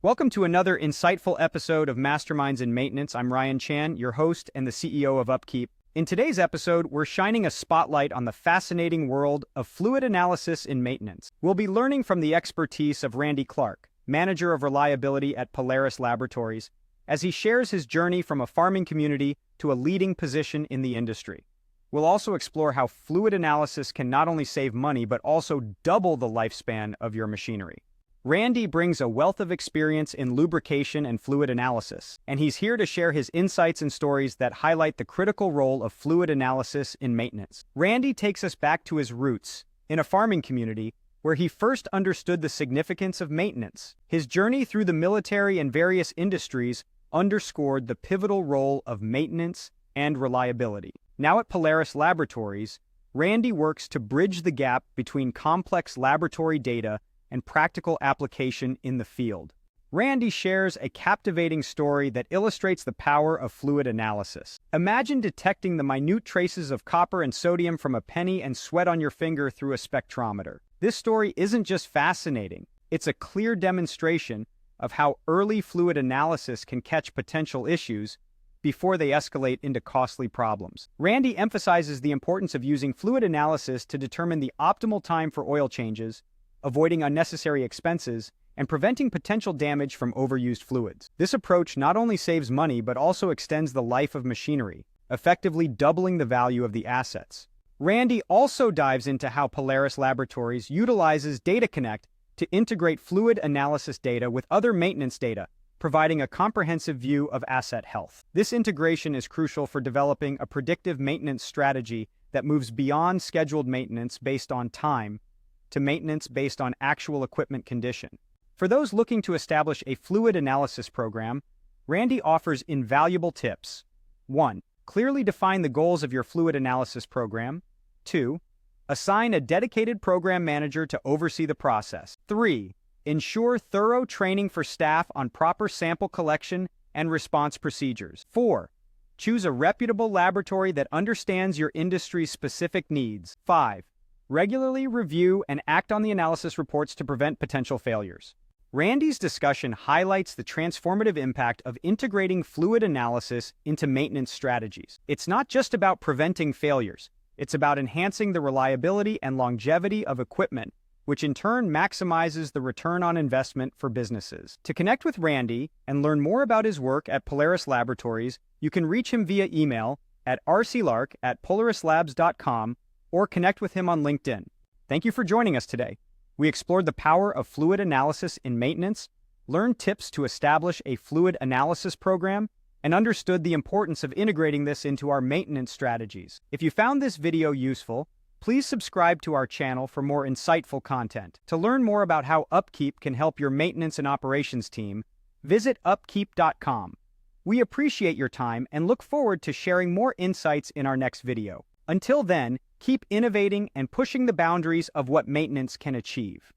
Welcome to another insightful episode of Masterminds in Maintenance. I'm Ryan Chan, your host and the CEO of UpKeep. In today's episode, we're shining a spotlight on the fascinating world of fluid analysis in maintenance. We'll be learning from the expertise of Randy Clark, manager of reliability at POLARIS Laboratories, as he shares his journey from a farming community to a leading position in the industry. We'll also explore how fluid analysis can not only save money, but also double the lifespan of your machinery. Randy brings a wealth of experience in lubrication and fluid analysis, and he's here to share his insights and stories that highlight the critical role of fluid analysis in maintenance. Randy takes us back to his roots, in a farming community, where he first understood the significance of maintenance. His journey through the military and various industries underscored the pivotal role of maintenance and reliability. Now at POLARIS Laboratories, Randy works to bridge the gap between complex laboratory data and practical application in the field. Randy shares a captivating story that illustrates the power of fluid analysis. Imagine detecting the minute traces of copper and sodium from a penny and sweat on your finger through a spectrometer. This story isn't just fascinating, it's a clear demonstration of how early fluid analysis can catch potential issues before they escalate into costly problems. Randy emphasizes the importance of using fluid analysis to determine the optimal time for oil changes, avoiding unnecessary expenses, and preventing potential damage from overused fluids. This approach not only saves money but also extends the life of machinery, effectively doubling the value of the assets. Randy also dives into how POLARIS Laboratories utilizes DataConnect to integrate fluid analysis data with other maintenance data, providing a comprehensive view of asset health. This integration is crucial for developing a predictive maintenance strategy that moves beyond scheduled maintenance based on time to maintenance based on actual equipment condition. For those looking to establish a fluid analysis program, Randy offers invaluable tips. 1. Clearly define the goals of your fluid analysis program. 2. Assign a dedicated program manager to oversee the process. 3. Ensure thorough training for staff on proper sample collection and response procedures. 4. Choose a reputable laboratory that understands your industry's specific needs. 5. Regularly review and act on the analysis reports to prevent potential failures. Randy's discussion highlights the transformative impact of integrating fluid analysis into maintenance strategies. It's not just about preventing failures, it's about enhancing the reliability and longevity of equipment, which in turn maximizes the return on investment for businesses. To connect with Randy and learn more about his work at POLARIS Laboratories, you can reach him via email at rclark@polarislabs.com or connect with him on LinkedIn. Thank you for joining us today. We explored the power of fluid analysis in maintenance, learned tips to establish a fluid analysis program, and understood the importance of integrating this into our maintenance strategies. If you found this video useful, please subscribe to our channel for more insightful content. To learn more about how UpKeep can help your maintenance and operations team, visit upkeep.com. We appreciate your time and look forward to sharing more insights in our next video. Until then, keep innovating and pushing the boundaries of what maintenance can achieve.